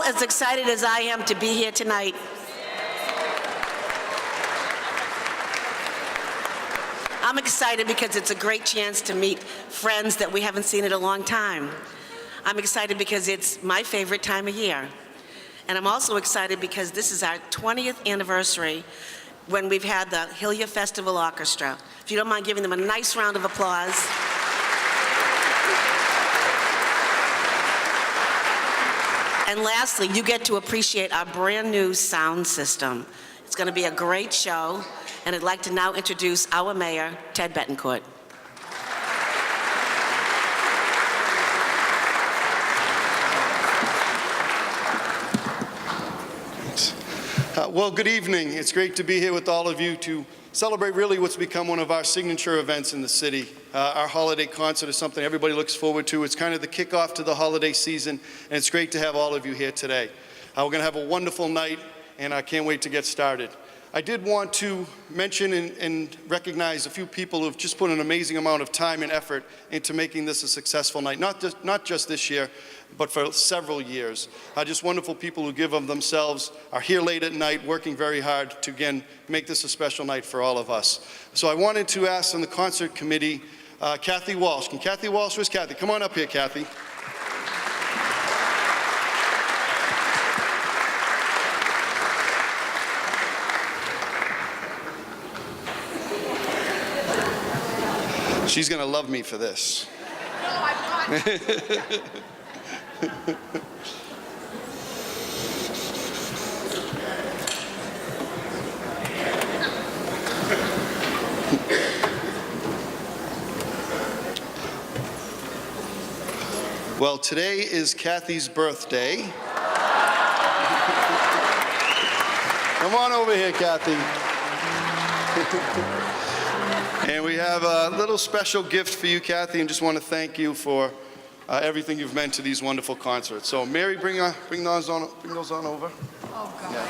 as excited as I am to be here tonight? I'm excited because it's a great chance to meet friends that we haven't seen in a long time. I'm excited because it's my favorite time of year. And I'm also excited because this is our 20th anniversary when we've had the Hillyer Festival Orchestra. If you don't mind giving them a nice round of applause. And lastly, you get to appreciate our brand new sound system. It's going to be a great show, and I'd like to now introduce our mayor, Ted Bettencourt. Well, good evening. It's great to be here with all of you to celebrate really what's become one of our signature events in the city. Our holiday concert is something everybody looks forward to. It's kind of the kickoff to the holiday season, and it's great to have all of you here today. We're going to have a wonderful night, and I can't wait to get started. I did want to mention and recognize a few people who have just put an amazing amount of time and effort into making this a successful night, not just this year, but for several years. Just wonderful people who give of themselves, are here late at night, working very hard to, again, make this a special night for all of us. So I wanted to ask on the concert committee, Kathy Walsh. Can Kathy Walsh, where's Kathy? Come on up here, Kathy. She's going to love me for this. No, I'm not. Well, today is Kathy's birthday. Come on over here, Kathy. And we have a little special gift for you, Kathy, and just want to thank you for everything you've meant to these wonderful concerts. So, Mary, bring those on over. Oh, God. Yeah.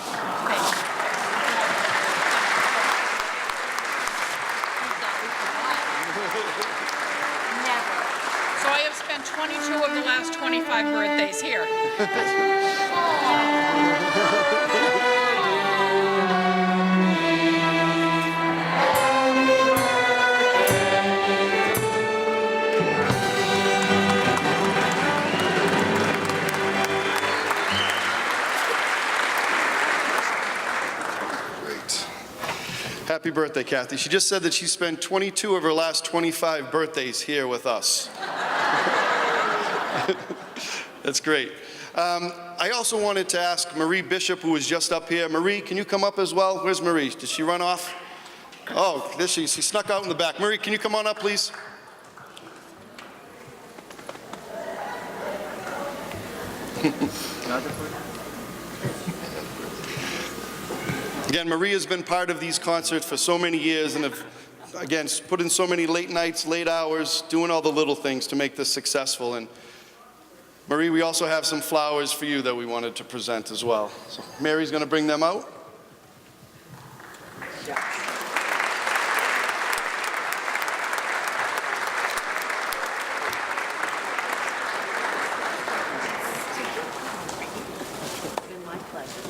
Never. So I have spent 22 of the last 25 birthdays here. Happy birthday, Kathy. She just said that she spent 22 of her last 25 birthdays here with us. That's great. I also wanted to ask Marie Bishop, who was just up here. Marie, can you come up as well? Where's Marie? Did she run off? Oh, there she snuck out in the back. Marie, can you come on up, please? Again, Marie has been part of these concerts for so many years and have, again, put in so many late nights, late hours, doing all the little things to make this successful. And Marie, we also have some flowers for you that we wanted to present as well. So Mary's going to bring them out. It's been my pleasure.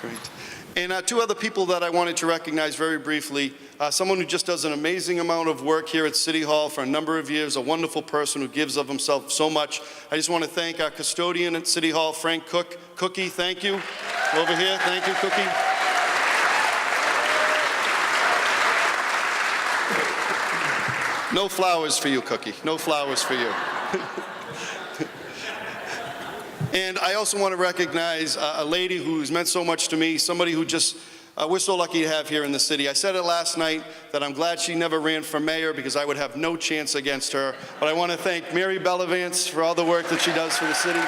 Great. And two other people that I wanted to recognize very briefly. Someone who just does an amazing amount of work here at City Hall for a number of years, a wonderful person who gives of himself so much. I just want to thank our custodian at City Hall, Frank Cook. Cookie, thank you. Over here, thank you, Cookie. No flowers for you, Cookie. No flowers for you. And I also want to recognize a lady who's meant so much to me, somebody who just, we're so lucky to have here in the city. I said it last night that I'm glad she never ran for mayor because I would have no chance against her. But I want to thank Mary Bellavance for all the work that she does for the city.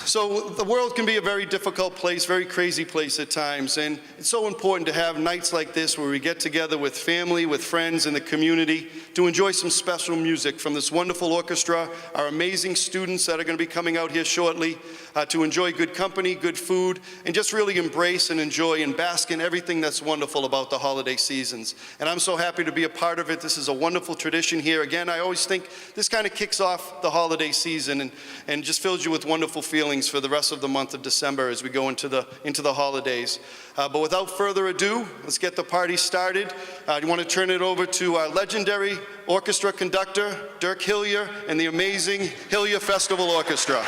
So the world can be a very difficult place, very crazy place at times, and it's so important to have nights like this where we get together with family, with friends in the community to enjoy some special music from this wonderful orchestra, our amazing students that are going to be coming out here shortly, to enjoy good company, good food, and just really embrace and enjoy and bask in everything that's wonderful about the holiday seasons. And I'm so happy to be a part of it. This is a wonderful tradition here. Again, I always think this kind of kicks off the holiday season and just fills you with wonderful feelings for the rest of the month of December as we go into the holidays. But without further ado, let's get the party started. I want to turn it over to our legendary orchestra conductor, Dirk Hillyer, and the amazing Hillyer Festival Orchestra.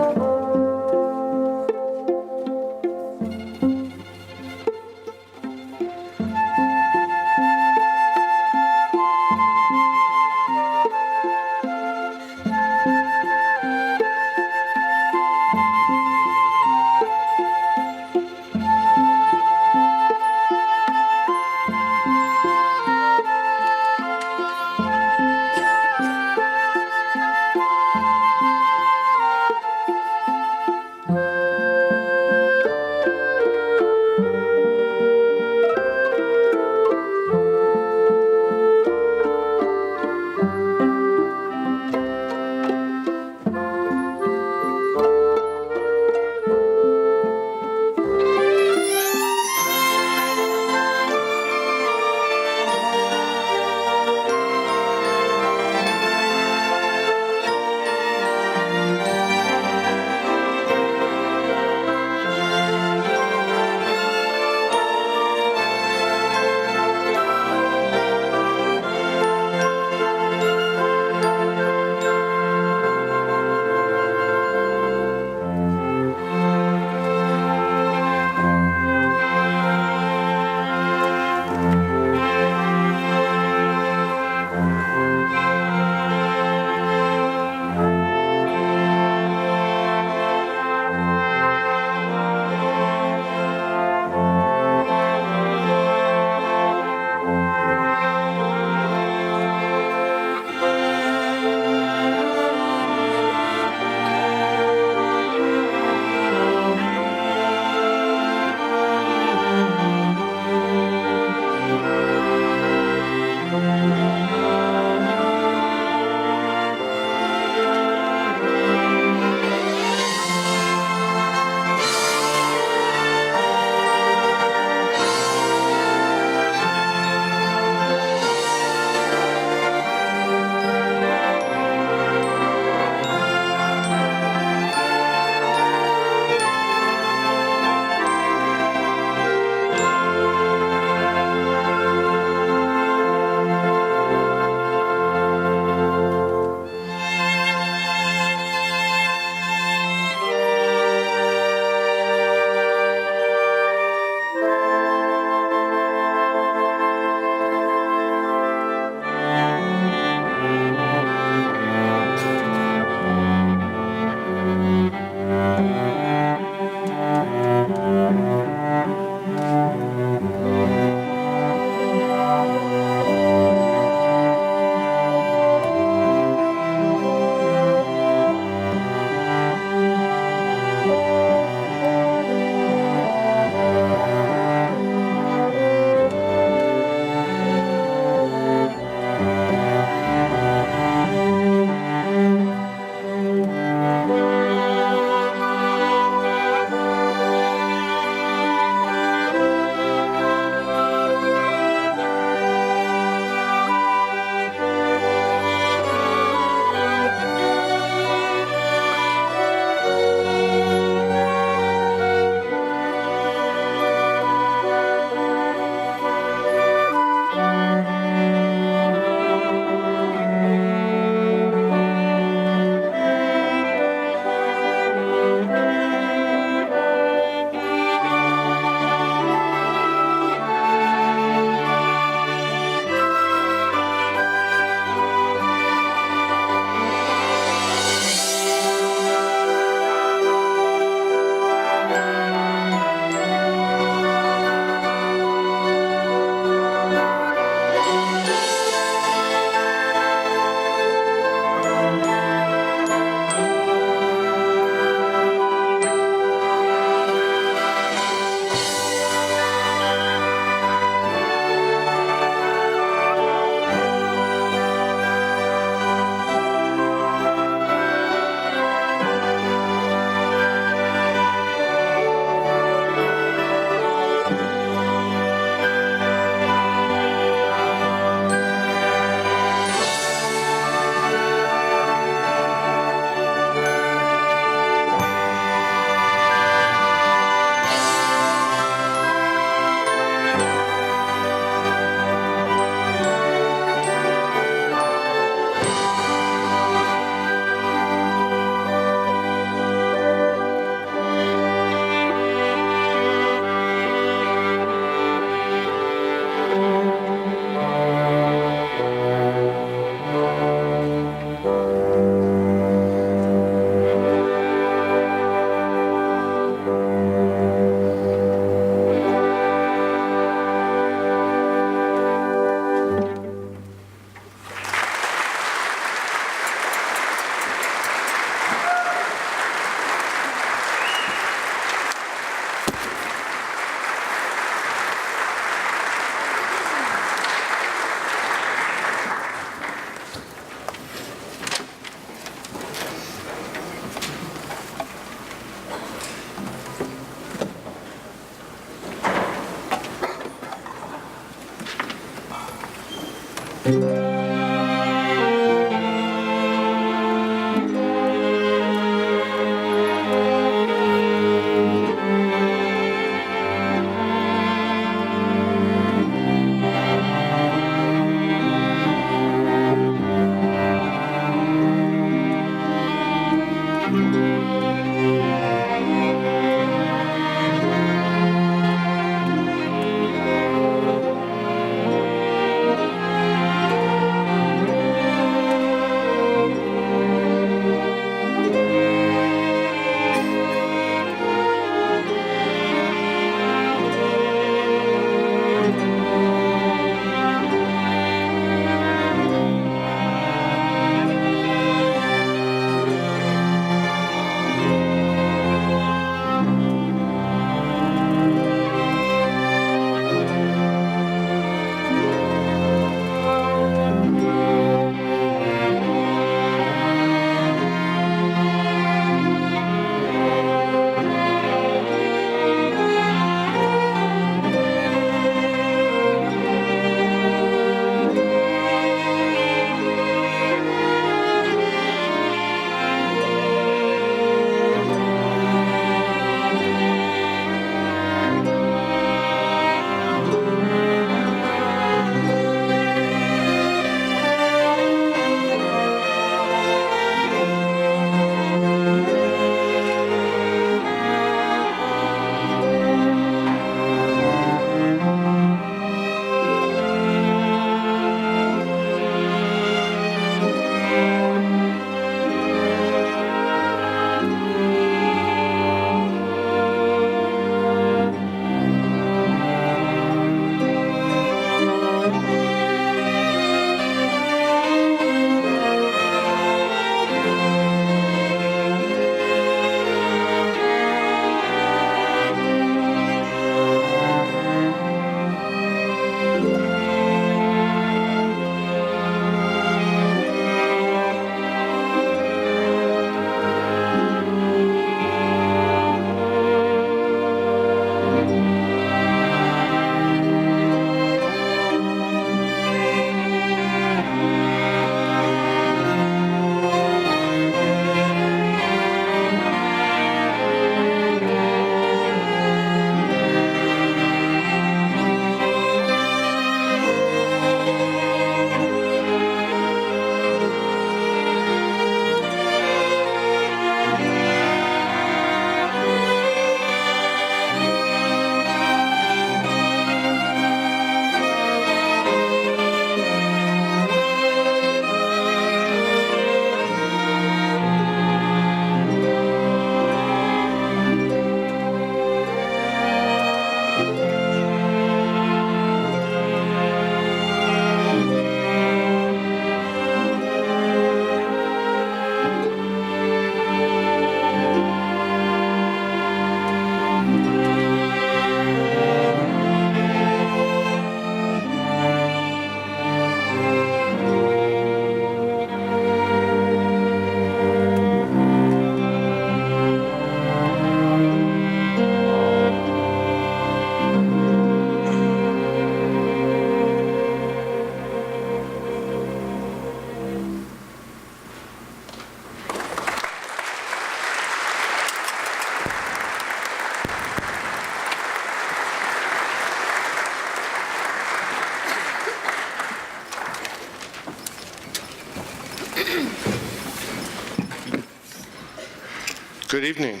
Good evening.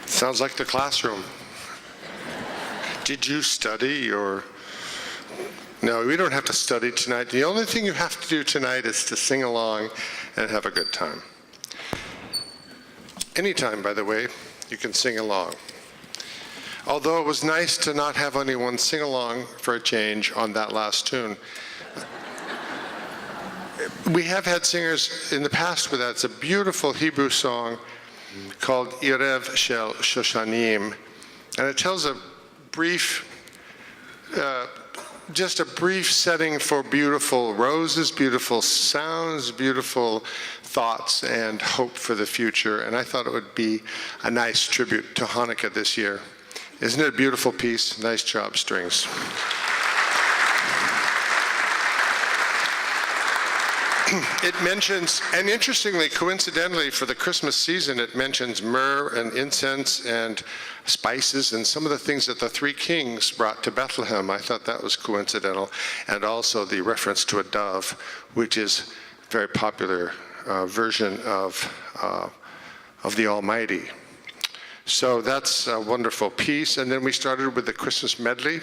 Sounds like the classroom. Did you study or? No, we don't have to study tonight. The only thing you have to do tonight is to sing along and have a good time. Anytime, by the way, you can sing along. Although it was nice to not have anyone sing along for a change on that last tune. We have had singers in the past with that. It's a beautiful Hebrew song called Erev Shel Shoshanim, and it tells a brief, just a brief setting for beautiful roses, beautiful sounds, beautiful thoughts, and hope for the future. And I thought it would be a nice tribute to Hanukkah this year. Isn't it a beautiful piece? Nice job, strings. it mentions, and interestingly, coincidentally, for the Christmas season, it mentions myrrh and incense and spices and some of the things that the three kings brought to Bethlehem. I thought that was coincidental. And also the reference to a dove, which is a very popular version of the Almighty. So that's a wonderful piece. And then we started with the Christmas medley.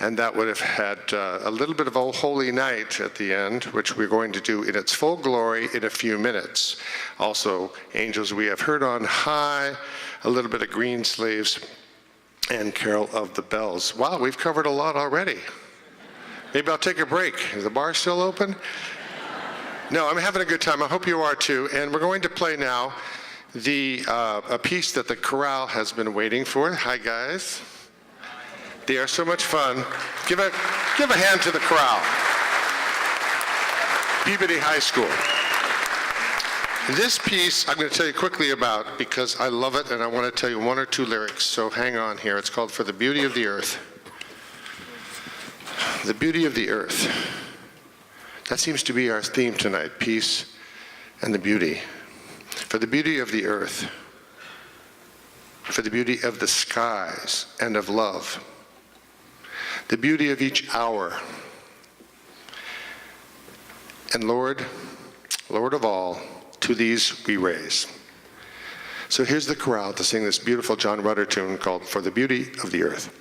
And that would have had a little bit of O Holy Night at the end, which we're going to do in its full glory in a few minutes. Also, Angels We Have Heard on High, a little bit of Green Sleeves, and Carol of the Bells. Wow, we've covered a lot already. Maybe I'll take a break. Is the bar still open? No, I'm having a good time. I hope you are too. And we're going to play now a piece that the chorale has been waiting for. Hi, guys. They are so much fun. Give a hand to the chorale. Peabody High School. This piece I'm going to tell you quickly about because I love it and I want to tell you one or two lyrics, so hang on here. It's called For the Beauty of the Earth. The beauty of the earth. That seems to be our theme tonight, peace and the beauty. For the beauty of the earth. For the beauty of the skies and of love. The beauty of each hour. And Lord, Lord of all, to these we raise. So here's the chorale to sing this beautiful John Rutter tune called For the Beauty of the Earth.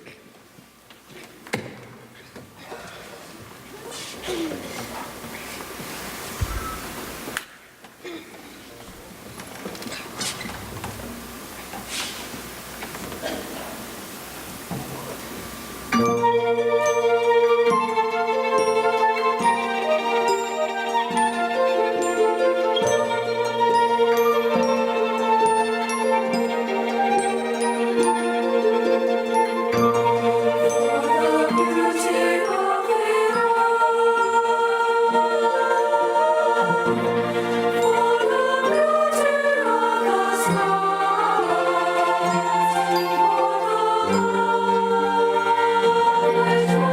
Thank you.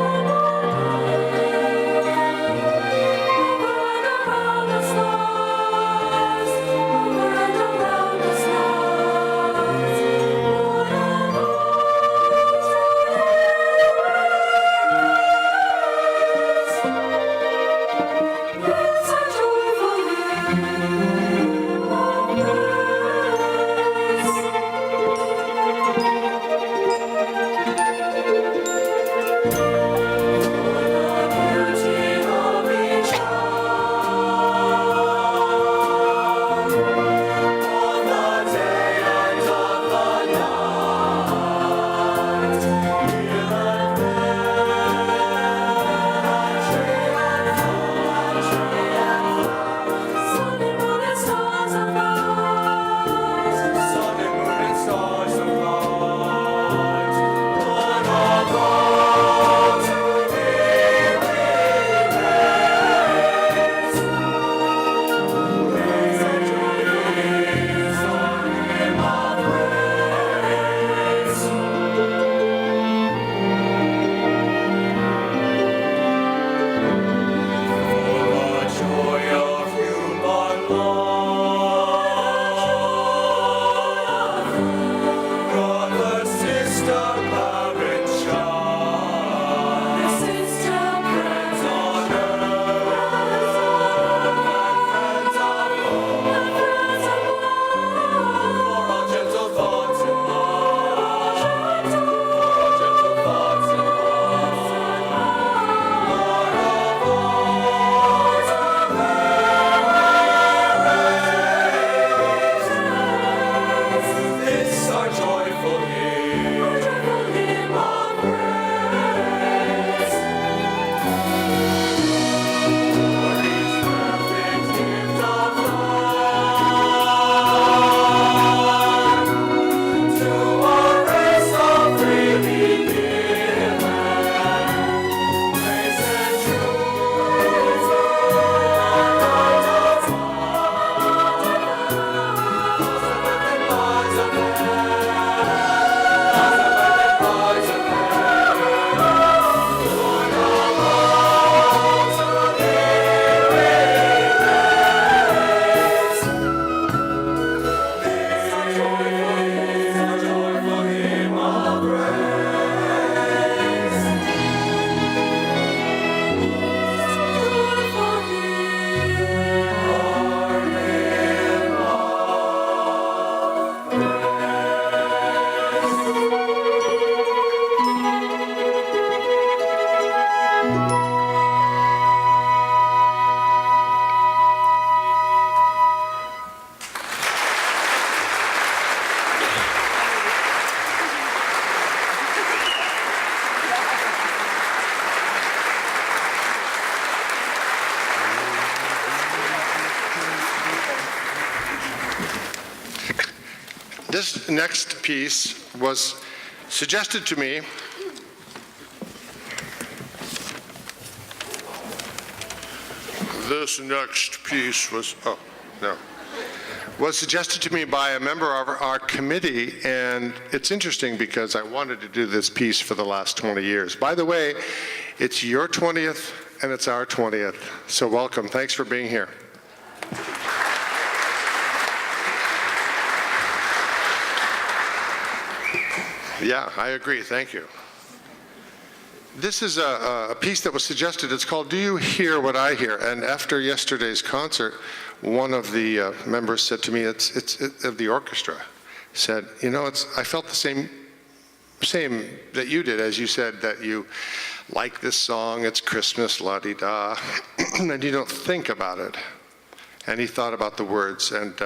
This next piece was suggested to me was suggested to me by a member of our committee, and it's interesting because I wanted to do this piece for the last 20 years. By the way, it's your 20th and it's our 20th, so welcome. Thanks for being here. Yeah, I agree. Thank you. This is a piece that was suggested. It's called Do You Hear What I Hear? And after yesterday's concert, one of the members said to me, of the orchestra, said, you know, I felt the same that you did, as you said that you like this song, it's Christmas, la-di-da, and you don't think about it. And he thought about the words, and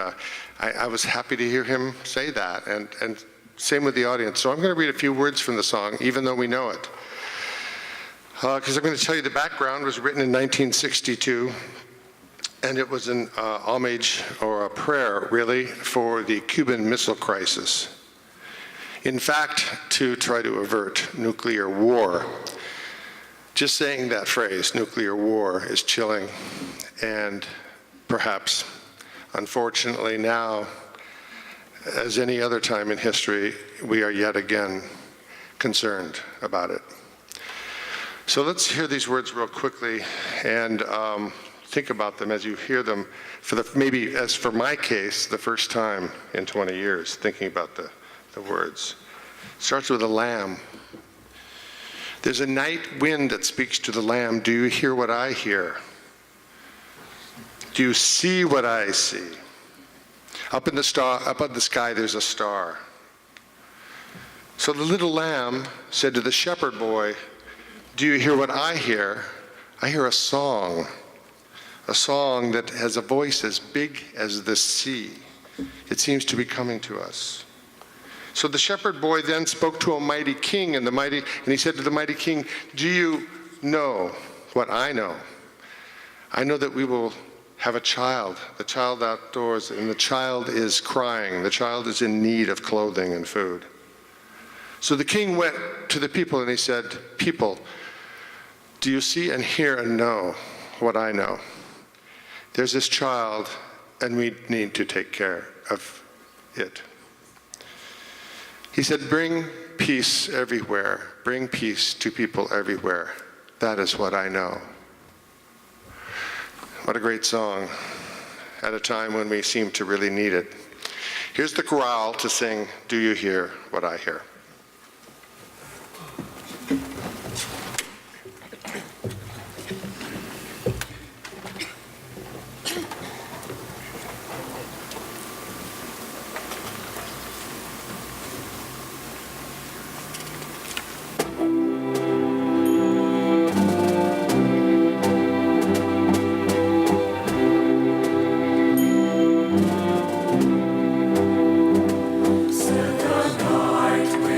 I was happy to hear him say that, and same with the audience. So I'm going to read a few words from the song, even though we know it. Because I'm going to tell you the background was written in 1962, and it was an homage or a prayer, really, for the Cuban Missile Crisis. In fact, to try to avert nuclear war. Just saying that phrase, nuclear war, is chilling, and perhaps, unfortunately now, as any other time in history, we are yet again concerned about it. So let's hear these words real quickly and think about them as you hear them for maybe, as for my case, the first time in 20 years, thinking about the words. It starts with a lamb. There's a night wind that speaks to the lamb. Do you hear what I hear? Do you see what I see? Up in the sky, there's a star. So the little lamb said to the shepherd boy, do you hear what I hear? I hear a song that has a voice as big as the sea. It seems to be coming to us. So the shepherd boy then spoke to a mighty king, and he said to the mighty king, do you know what I know? I know that we will have a child, the child outdoors, and the child is crying. The child is in need of clothing and food. So the king went to the people and he said, people, do you see and hear and know what I know? There's this child, and we need to take care of it. He said, bring peace everywhere. Bring peace to people everywhere. That is what I know. What a great song at a time when we seem to really need it. Here's the chorale to sing, Do You Hear What I Hear? Night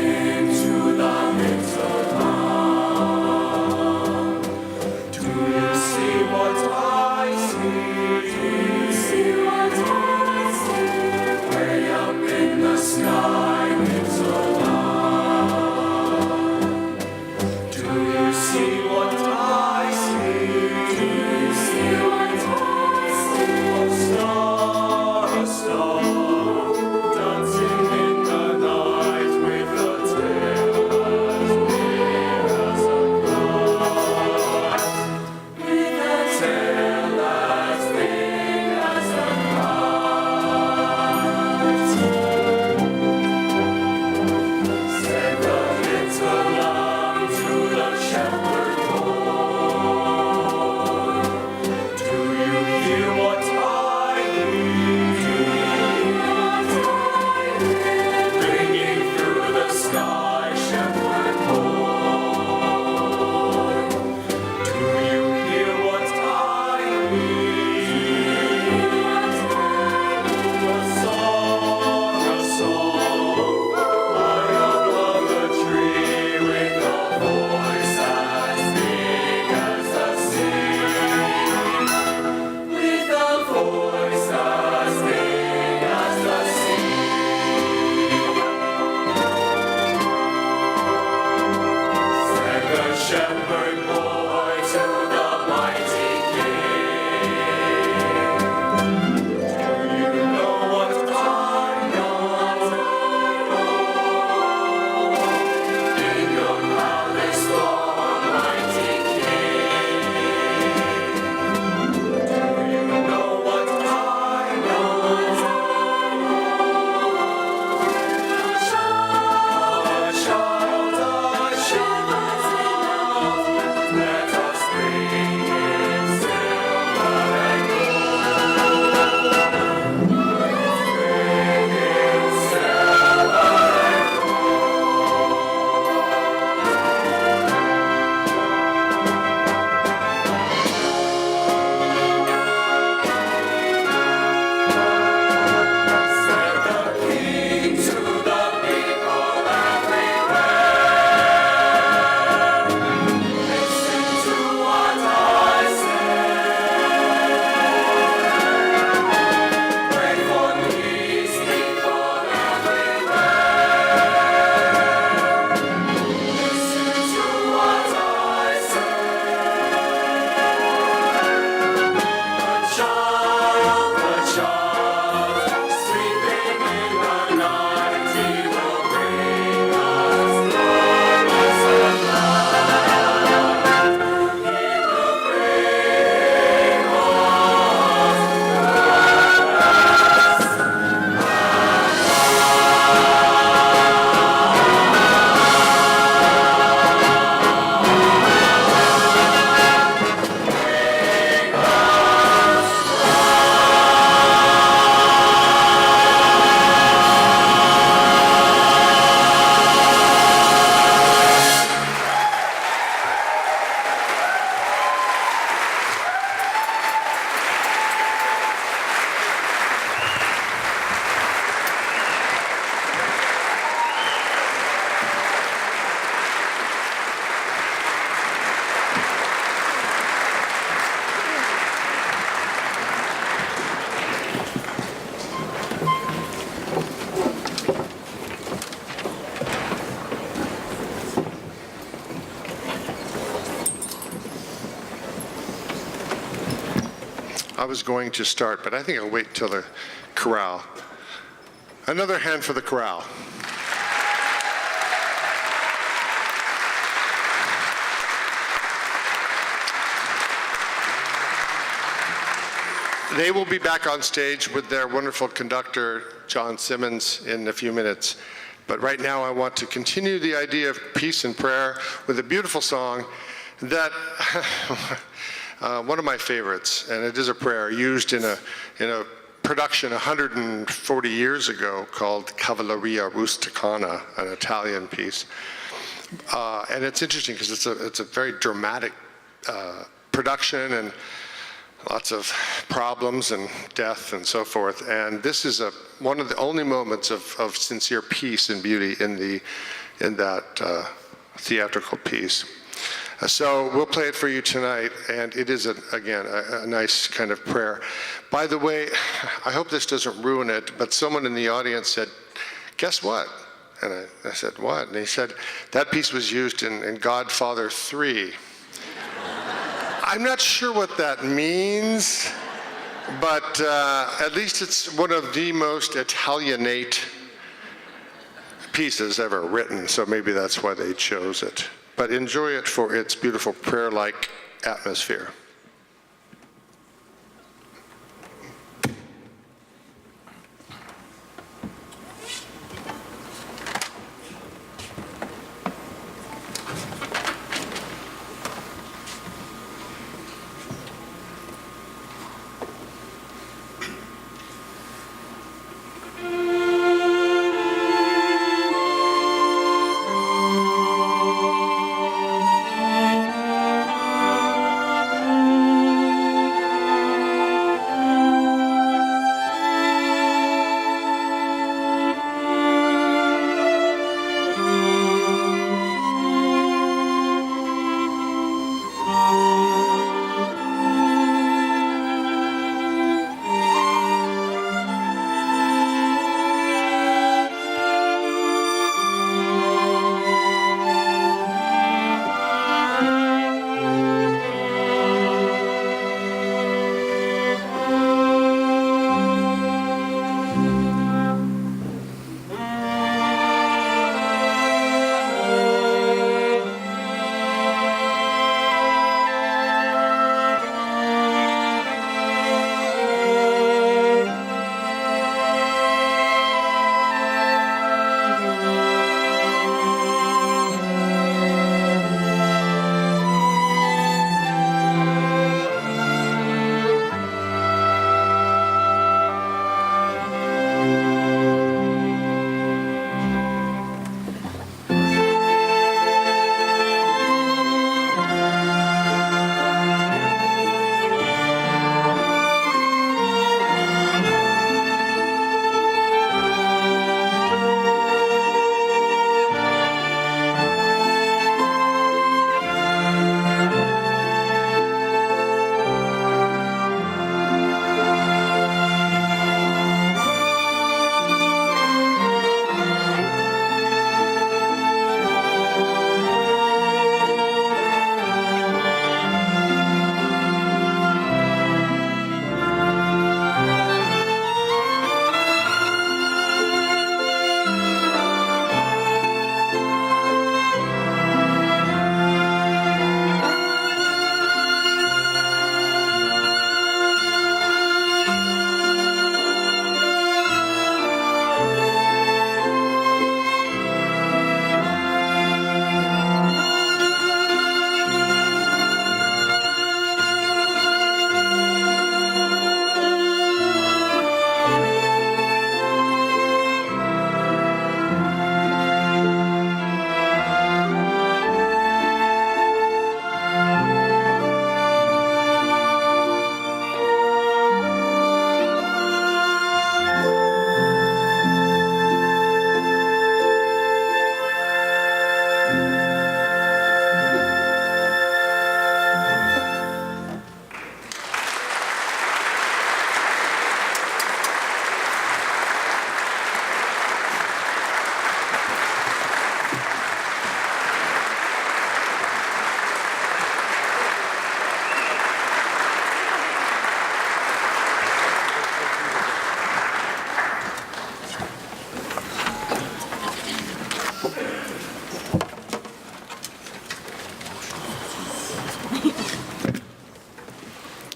I was going to start, but I think I'll wait till the chorale. Another hand for the chorale. They will be back on stage with their wonderful conductor, John Simmons, in a few minutes. But right now I want to continue the idea of peace and prayer with a beautiful song that, one of my favorites, and it is a prayer used in a production 140 years ago called Cavalleria Rusticana, an Italian piece. And it's interesting because it's a very dramatic production and lots of problems and death and so forth. And this is one of the only moments of sincere peace and beauty in that theatrical piece. So we'll play it for you tonight, and it is, again, a nice kind of prayer. By the way, I hope this doesn't ruin it, but someone in the audience said, guess what? And I said, what? And he said, that piece was used in Godfather 3. I'm not sure what that means, but at least it's one of the most Italianate pieces ever written, so maybe that's why they chose it. But enjoy it for its beautiful prayer-like atmosphere.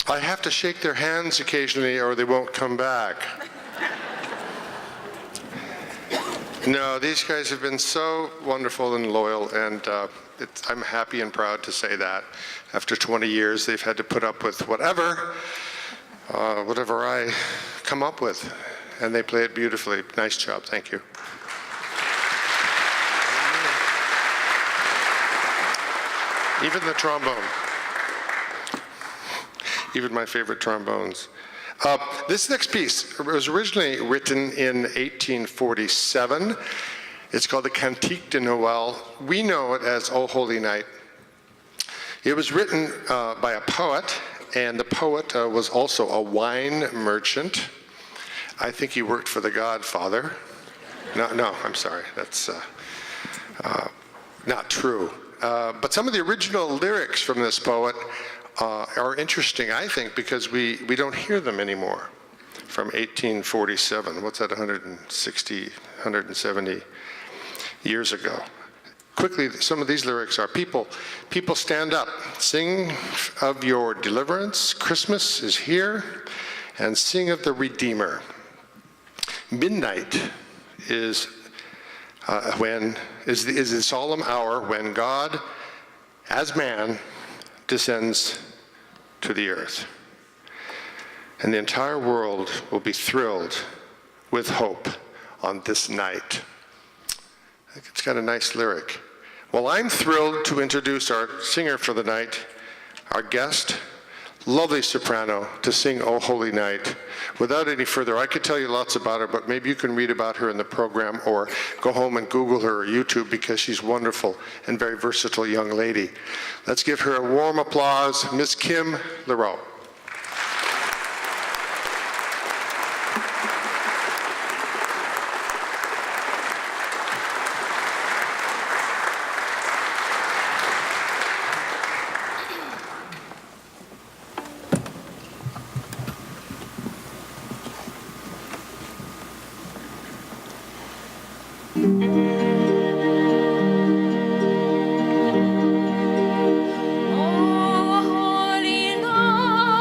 I have to shake their hands occasionally or they won't come back. No, these guys have been so wonderful and loyal, and I'm happy and proud to say that. After 20 years, they've had to put up with whatever I come up with, and they play it beautifully. Nice job, thank you. Even the trombone. Even my favorite trombones. This next piece was originally written in 1847. It's called the Cantique de Noël. We know it as O Holy Night. It was written by a poet, and the poet was also a wine merchant. I think he worked for the Godfather. No, I'm sorry, that's not true. But some of the original lyrics from this poet are interesting, I think, because we don't hear them anymore from 1847. What's that, 160, 170 years ago? Quickly, some of these lyrics are, people stand up, sing of your deliverance, Christmas is here, and sing of the Redeemer. Midnight is the solemn hour when God, as man, descends to the earth. And the entire world will be thrilled with hope on this night. I think it's got a nice lyric. Well, I'm thrilled to introduce our singer for the night, our guest, lovely soprano, to sing O Holy Night. Without any further, I could tell you lots about her, but maybe you can read about her in the program or go home and Google her or YouTube, because she's wonderful and very versatile young lady. Let's give her a warm applause, Miss Kim Leroux. Oh, holy night.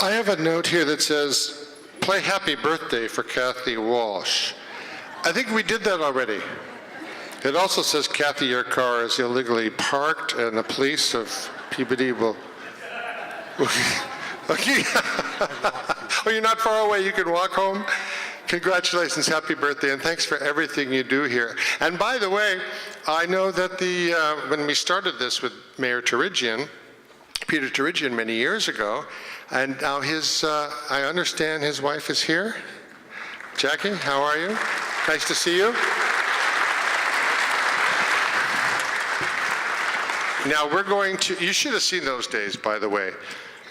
I have a note here that says, play Happy Birthday for Kathy Walsh. I think we did that already. It also says, Kathy, your car is illegally parked, and the police of Peabody will... Okay. Oh, you're not far away. You can walk home. Congratulations, happy birthday, and thanks for everything you do here. And by the way, I know that when we started this with Mayor Turigian, Peter Turigian many years ago, and now I understand his wife is here. Jackie, how are you? Nice to see you. Now we're going to, you should have seen those days, by the way.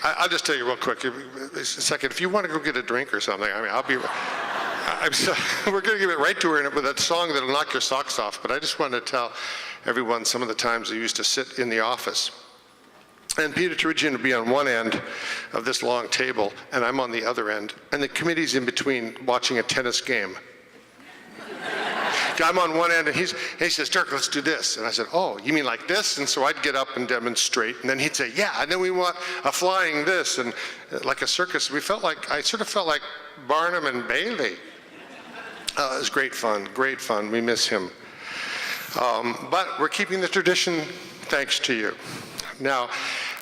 I'll just tell you real quick, a second, if you want to go get a drink or something, I mean, we're going to give it right to her with that song that'll knock your socks off, but I just wanted to tell everyone some of the times I used to sit in the office. And Peter Turigian would be on one end of this long table, and I'm on the other end, and the committee's in between watching a tennis game. I'm on one end, and he says, Dirk, let's do this. And I said, oh, you mean like this? And so I'd get up and demonstrate, and then he'd say, yeah, and then we want a flying this, and like a circus. I sort of felt like Barnum and Bailey. It was great fun, great fun. We miss him. But we're keeping the tradition thanks to you. Now,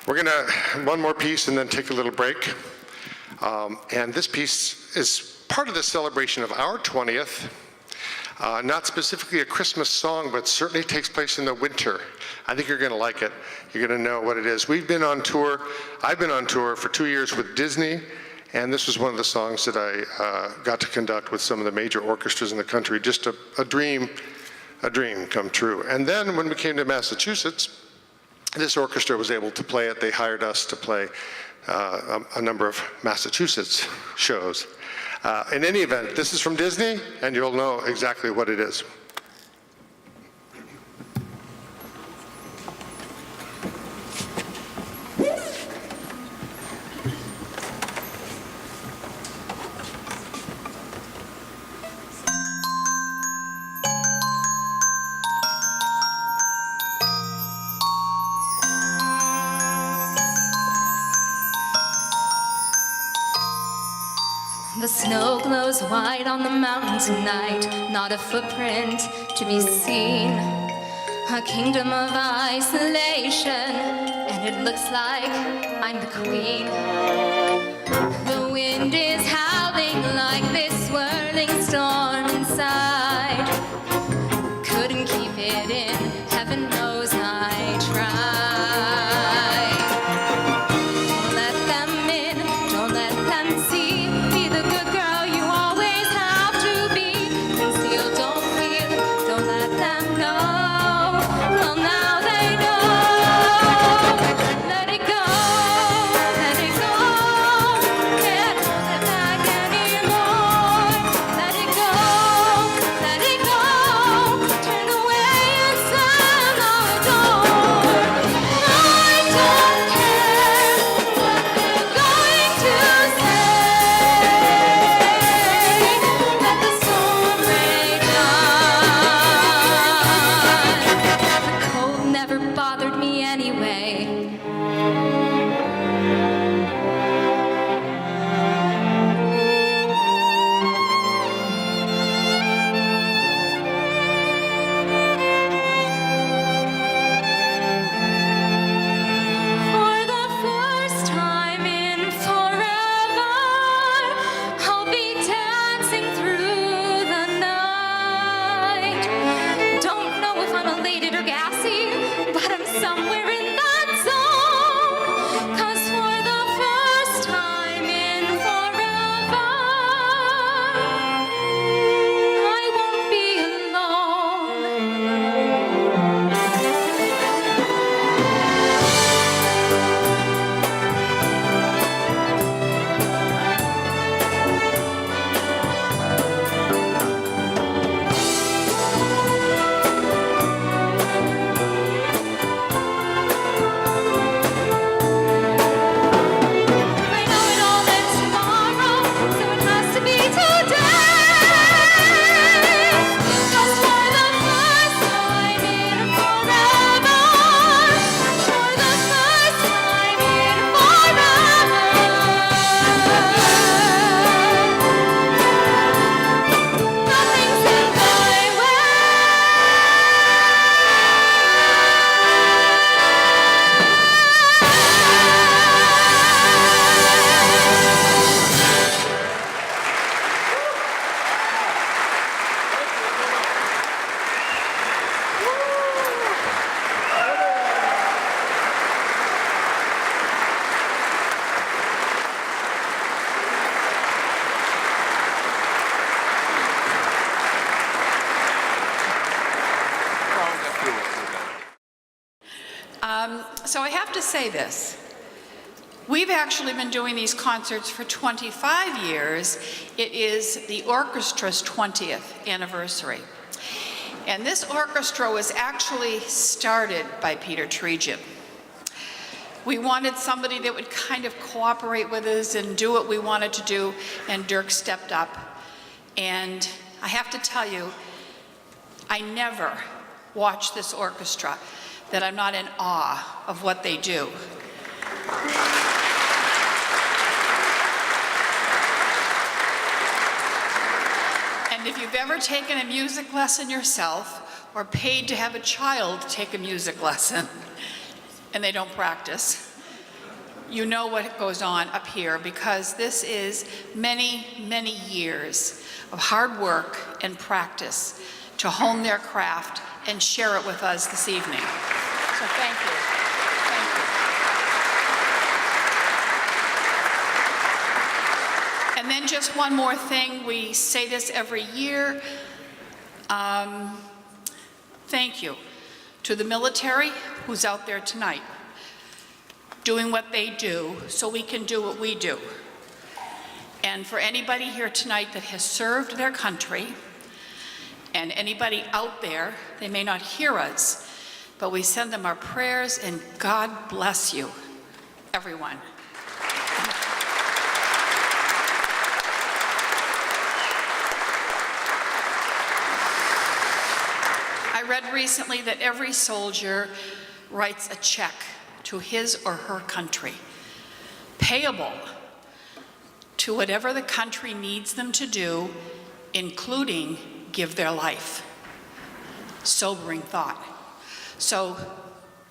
we're gonna, one more piece and then take a little break. And this piece is part of the celebration of our 20th. Not specifically a Christmas song, but certainly takes place in the winter. I think you're gonna like it. You're gonna know what it is. We've been on tour. I've been on tour for 2 years with Disney, and this was one of the songs that I got to conduct with some of the major orchestras in the country. Just a dream come true. And then when we came to Massachusetts, this orchestra was able to play it. They hired us to play a number of Massachusetts shows. In any event, this is from Disney, and you'll know exactly what it is. The snow glows white on the mountain tonight, not a footprint to be seen. A kingdom of isolation, and it looks like I'm the queen. The wind is howling like this swirling storm inside. Couldn't keep it in, heaven knows I tried. Turn away and sun So I have to say this. We've actually been doing these concerts for 25 years. It is the orchestra's 20th anniversary. And this orchestra was actually started by Peter Trejan. We wanted somebody that would kind of cooperate with us and do what we wanted to do, and Dirk stepped up. And I have to tell you, I never watch this orchestra that I'm not in awe of what they do. And if you've ever taken a music lesson yourself or paid to have a child take a music lesson and they don't practice, you know what goes on up here, because this is many, many years of hard work and practice to hone their craft and share it with us this evening. So thank you. Thank you. And then just one more thing. We say this every year. Thank you to the military who's out there tonight, doing what they do so we can do what we do. And for anybody here tonight that has served their country, and anybody out there, they may not hear us, but we send them our prayers, and God bless you, everyone. I read recently that every soldier writes a check to his or her country, payable to whatever the country needs them to do, including give their life. Sobering thought. So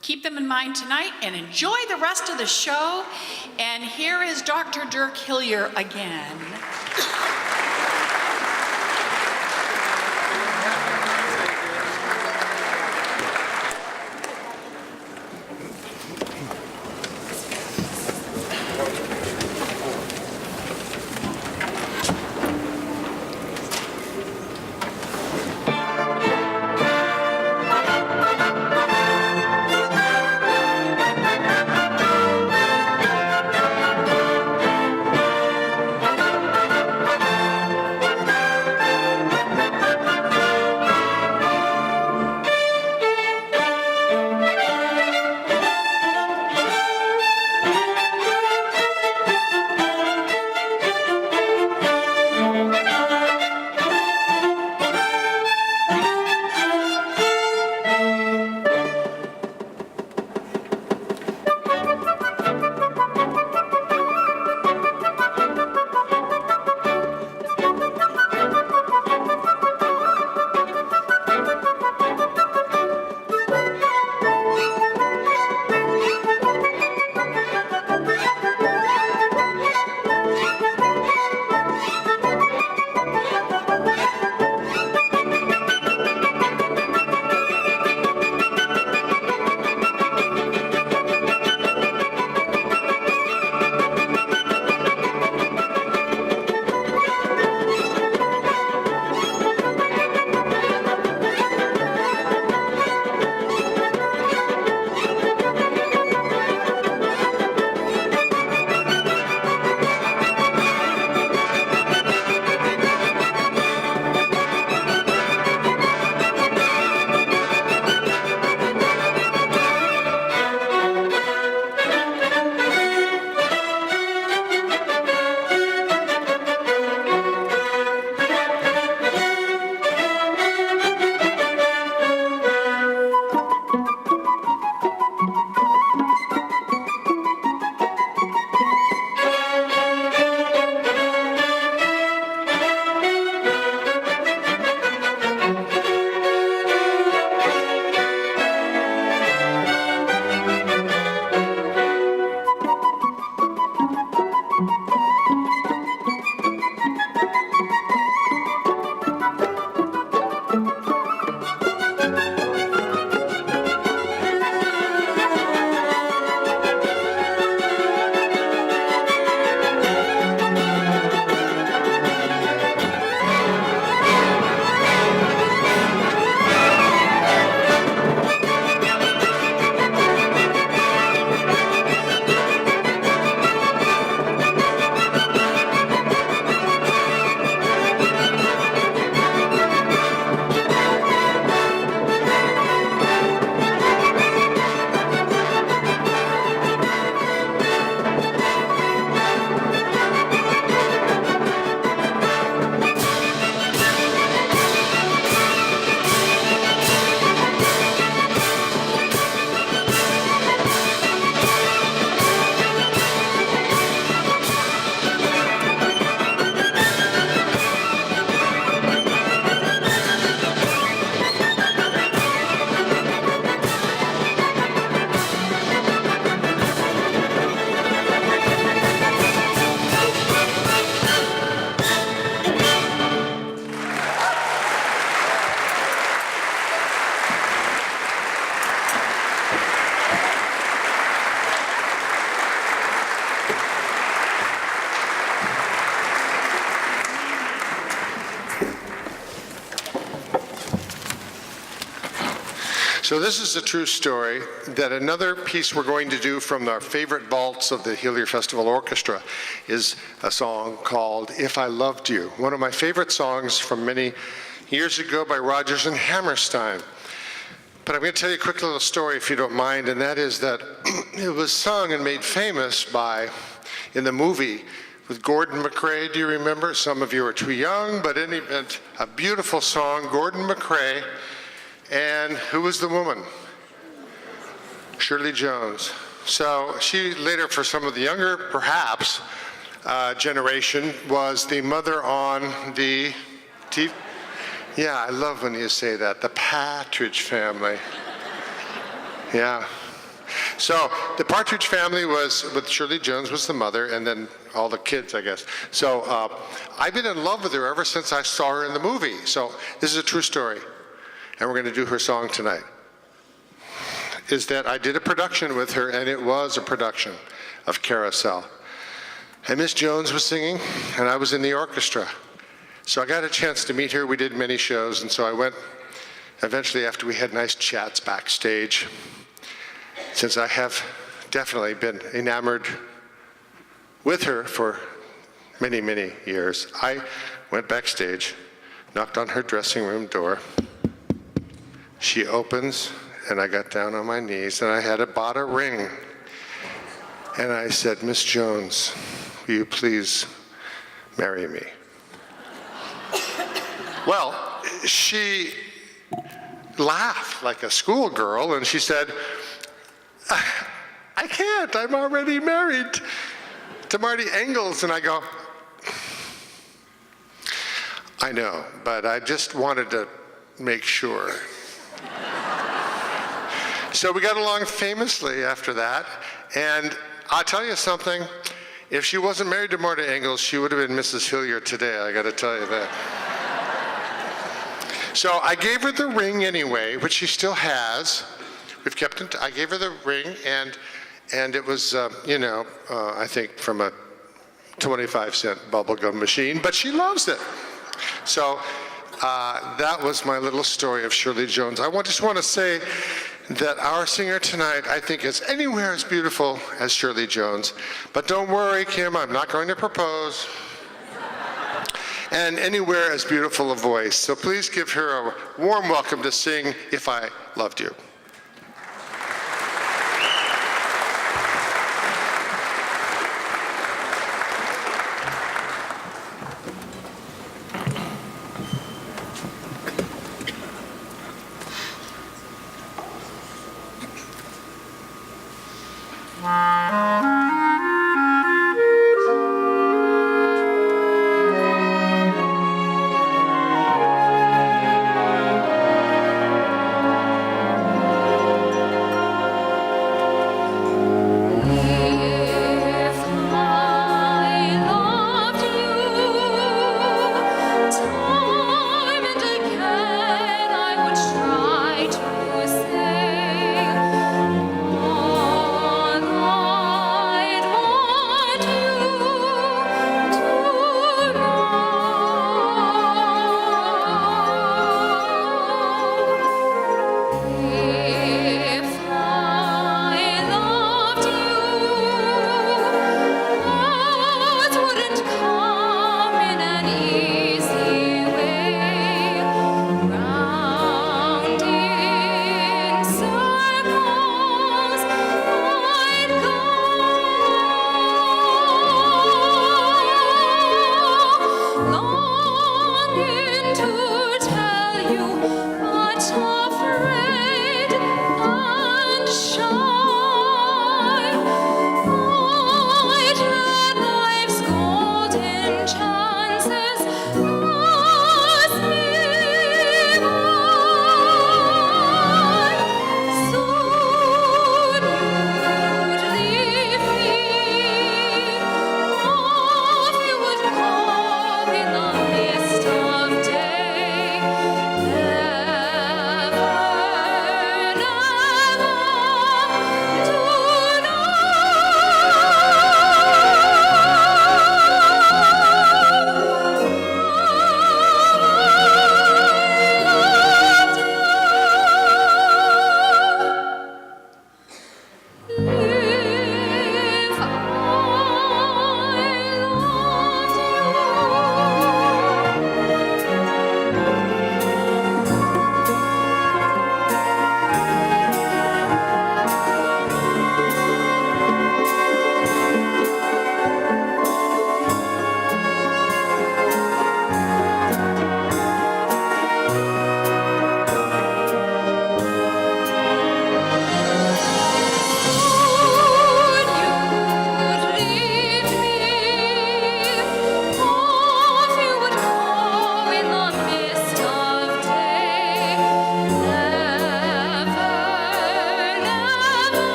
keep them in mind tonight and enjoy the rest of the show. And here is Dr. Dirk Hillyer again. So this is a true story, that another piece we're going to do from our favorite vaults of the Hillyer Festival Orchestra is a song called If I Loved You, one of my favorite songs from many years ago by Rodgers and Hammerstein. But I'm going to tell you a quick little story, if you don't mind, and that is that it was sung and made famous in the movie with Gordon MacRae. Do you remember? Some of you are too young, but in any event, a beautiful song, Gordon MacRae. And who was the woman? Shirley Jones. So she later, for some of the younger, perhaps, generation, was the mother on the TV. Yeah, I love when you say that, the Partridge Family. Yeah. So the Partridge Family was, with Shirley Jones was the mother, and then all the kids, I guess. So I've been in love with her ever since I saw her in the movie. So this is a true story, and we're going to do her song tonight. Is that I did a production with her, and it was a production of Carousel. And Miss Jones was singing, and I was in the orchestra. So I got a chance to meet her. We did many shows, and so I went eventually after we had nice chats backstage. Since I have definitely been enamored with her for many, many years, I went backstage, knocked on her dressing room door. She opens, and I got down on my knees, and I had bought a ring. And I said, Miss Jones, will you please marry me? Well, she laughed like a schoolgirl, and she said, I can't, I'm already married to Marty Engels. And I go, I know, but I just wanted to make sure. So we got along famously after that, and I'll tell you something, if she wasn't married to Marty Engels, she would have been Mrs. Hillyer today, I gotta tell you that. So I gave her the ring anyway, which she still has. We've kept it. I gave her the ring, and it was, I think from a 25-cent bubblegum machine, but she loves it. So that was my little story of Shirley Jones. I just want to say that our singer tonight, I think, is anywhere as beautiful as Shirley Jones. But don't worry, Kim, I'm not going to propose. And anywhere as beautiful a voice. So please give her a warm welcome to sing If I Loved You. Time and again I would try to say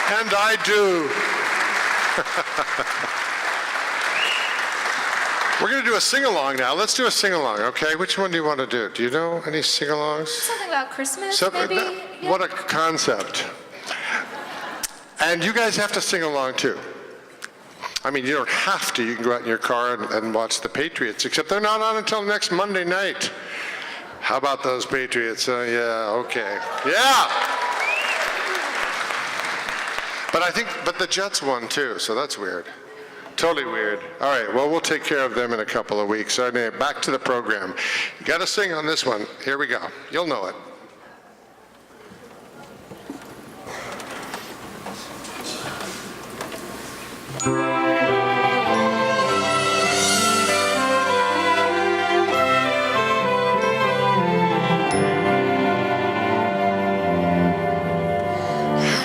And I do. We're going to do a sing-along now. Let's do a sing-along, okay? Which one do you want to do? Do you know any sing-alongs? Something about Christmas, Something- maybe? Yeah. What a concept. And you guys have to sing along too. I mean, you don't have to. You can go out in your car and watch the Patriots, except they're not on until next Monday night. How about those Patriots? Yeah, okay. Yeah! But the Jets won too, so that's weird. Totally weird. All right, well, we'll take care of them in a couple of weeks. Anyway, back to the program. You got to sing on this one. Here we go. You'll know it.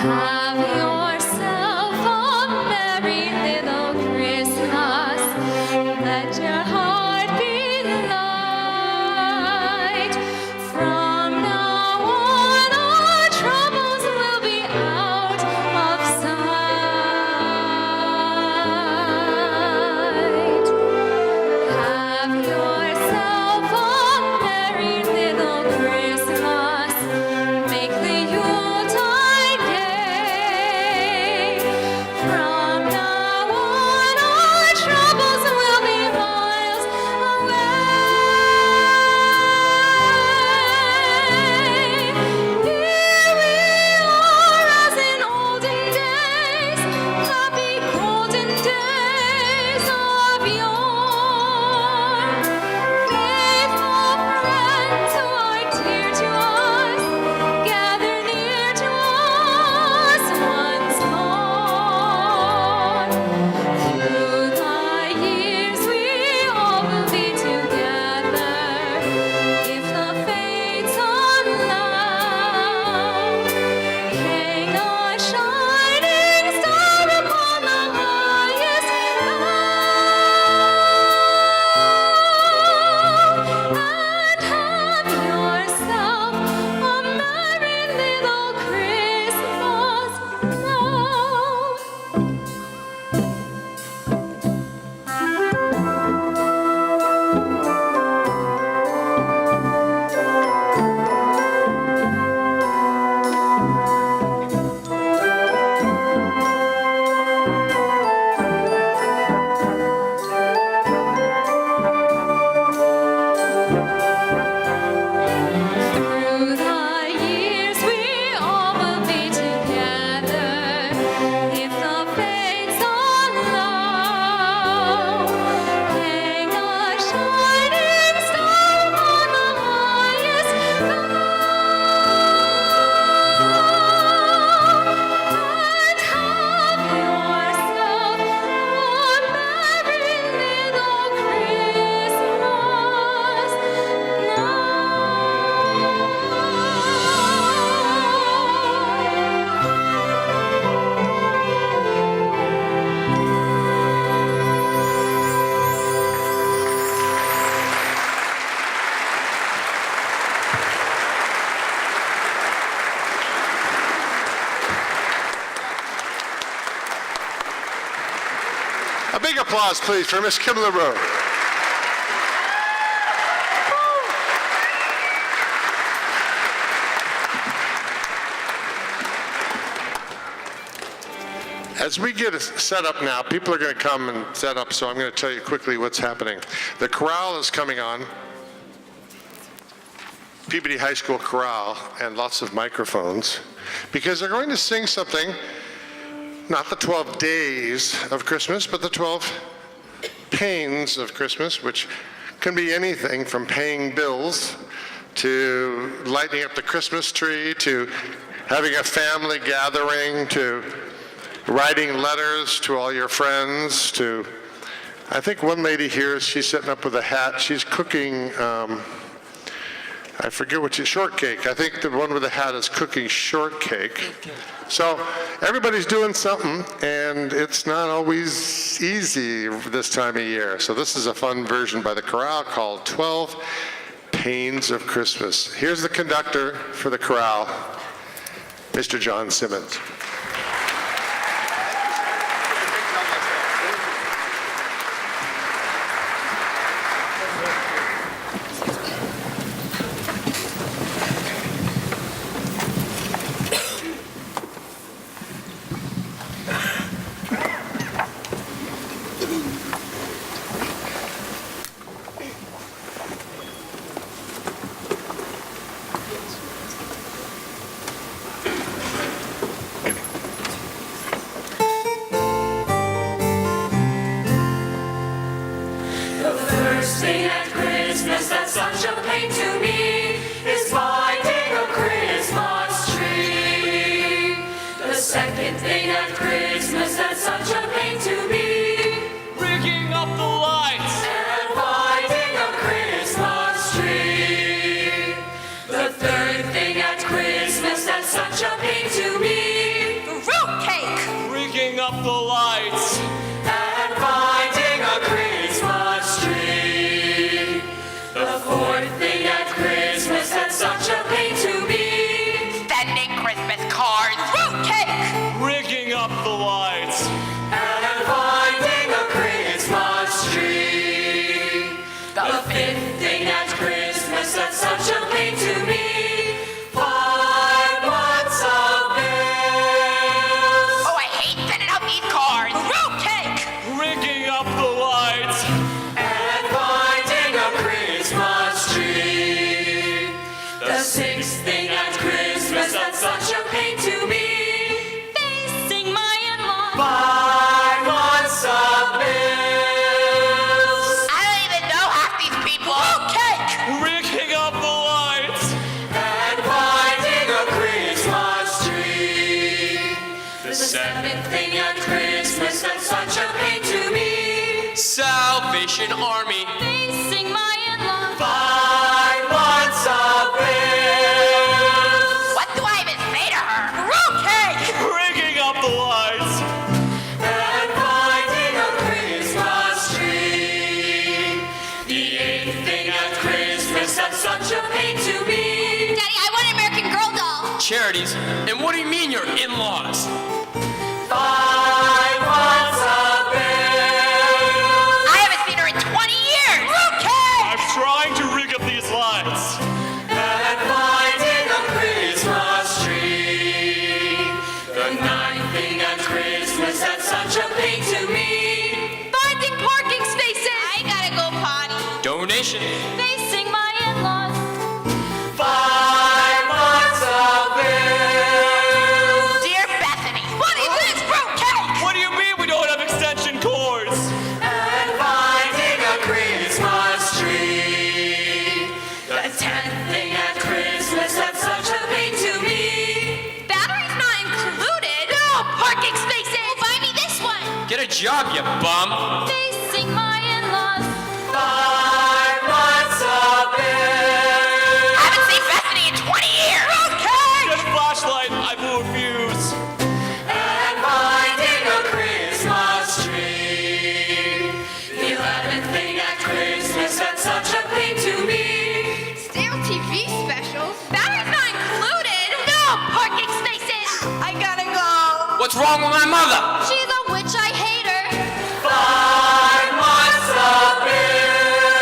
Have yourself a merry little Christmas. Let your heart be light. From now on, our troubles will be out of sight. Have yourself a merry little Christmas. Make the Yuletide gay. From now on, our troubles will be miles away. Here we are as in olden days, happy golden days of yore. Faithful friends who are dear to us, gather near to us once more. Through the years we all will be together, if the fates allow. Hang a shining star upon the highest bough, and have yourself a merry little Christmas Through the years we all will be together, if the fates allow. Hang a shining star upon the highest bough, and have yourself a merry little Christmas A big applause, please, for Miss Kim Lamoureux. As we get set up now, people are going to come and set up, so I'm going to tell you quickly what's happening. The chorale is coming on. Peabody High School chorale, and lots of microphones, because they're going to sing something, not the 12 days of Christmas, but the 12 pains of Christmas, which can be anything from paying bills to lighting up the Christmas tree to having a family gathering to writing letters to all your friends to, I think one lady here, she's sitting up with a hat, she's cooking, I forget what shortcake. I think the one with the hat is cooking shortcake. So everybody's doing something, and it's not always easy this time of year. So this is a fun version by the chorale called 12 Pains of Christmas. Here's the conductor for the chorale, Mr. John Simmons. at Christmas that's such a pain to me. Rigging up the lights And finding a Christmas tree. The third thing at Christmas that's such a pain to me. Fruitcake! rigging up the lights And finding a Christmas tree. The fourth thing at Christmas that's such a pain to me. Sending Christmas cards! Fruitcake! rigging up the lights And finding a Christmas tree. The fifth thing at Christmas that's such a pain to me. 5 months of bills. Oh, I hate sending out these cards! Fruitcake! rigging up the lights And finding a Christmas tree. The sixth thing at Christmas that's such a pain to me. Facing my in-laws. 5 months of bills. I don't even know half these people! Fruitcake! rigging up the lights And finding a Christmas tree. The seventh thing at Christmas that's such a pain to me. Salvation Army Facing my in-laws. 5 months of bills. What do I even say to her? Fruitcake! rigging up the lights And finding a Christmas tree. The eighth thing at Christmas that's such a pain to me. Daddy, I want an American Girl doll. charities. And what do you mean your in-laws? 5 months of bills. I haven't seen her in 20 years! Fruitcake! I'm trying to rig up these lights And finding a Christmas tree. The ninth thing at Christmas that's such a pain to me. Finding parking spaces. I gotta go potty. donation Facing my in-laws. 5 months of bills. Dear Bethany, what is this fruitcake? what do you mean we don't have extension cords And finding a Christmas tree. The 10th thing at Christmas that's such a pain to me. Batteries not included. No parking spaces. Buy me this one. get a job you bum Facing my in-laws. 5 months of bills. I haven't seen Bethany in 20 years! Fruitcake! get a flashlight I blew a fuse And finding a Christmas tree. The 11th thing at Christmas that's such a pain to me. Stale TV specials. Batteries not included. No parking spaces. I gotta go. what's wrong with my mother She's a witch. I hate her. 5 months of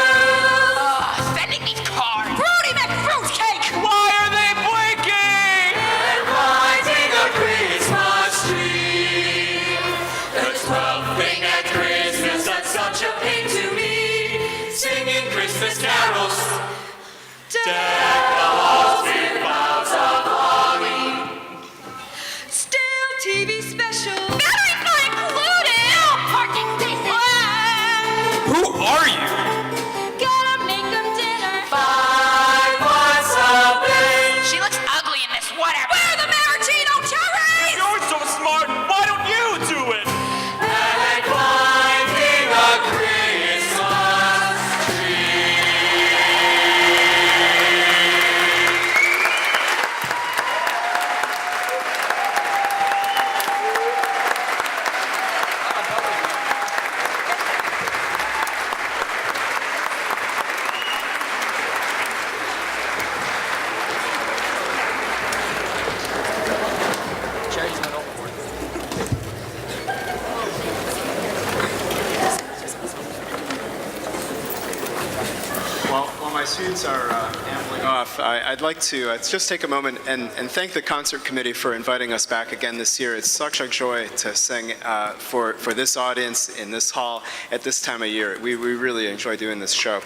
bills. Sending these cards! Fruity McFruitcake! why are they blinking And finding a Christmas tree. The 12th thing at Christmas that's such a pain to me. Singing Christmas carols. Deck the halls with boughs of holly. Stale TV special. Batteries not included. No parking spaces. who are you Gotta make them dinner. 5 months of bills. She looks ugly in this whatever. Where are the maraschino cherries? you're so smart why don't you do it And finding a Christmas tree. While my students are ambling off, I'd like to just take a moment and thank the concert committee for inviting us back again this year. It's such a joy to sing for this audience in this hall at this time of year. We really enjoy doing this show.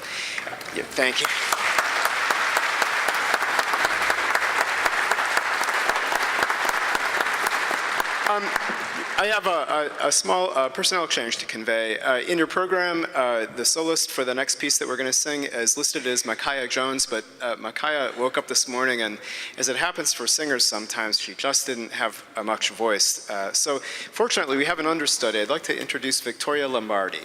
Yeah, thank you. I have a small personnel change to convey. In your program, the soloist for the next piece that we're going to sing is listed as Micaiah Jones, but Micaiah woke up this morning, and as it happens for singers sometimes, she just didn't have much voice. So fortunately, we have an understudy. I'd like to introduce Victoria Lombardi.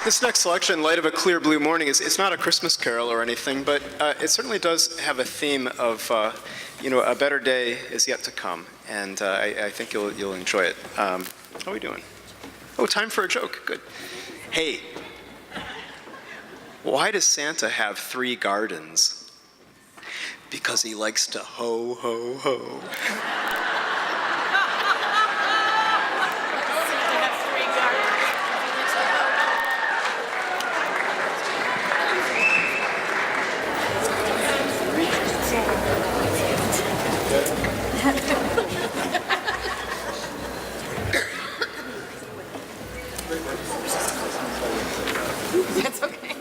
This next selection, Light of a Clear Blue Morning, it's not a Christmas carol or anything, but it certainly does have a theme of, a better day is yet to come, and I think you'll enjoy it. How are we doing? Oh, time for a joke. Good. Hey, why does Santa have 3 gardens? Because he likes to ho, ho, ho. That's okay.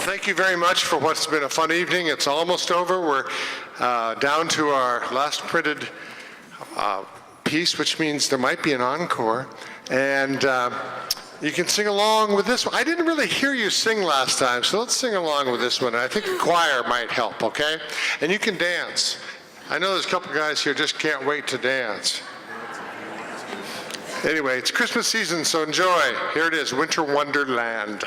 Thank you very much for what's been a fun evening. It's almost over. We're down to our last printed piece, which means there might be an encore. And you can sing along with this one. I didn't really hear you sing last time, so let's sing along with this one. I think the choir might help, okay? And you can dance. I know there's a couple guys here just can't wait to dance. Anyway, it's Christmas season, so enjoy. Here it is, Winter Wonderland.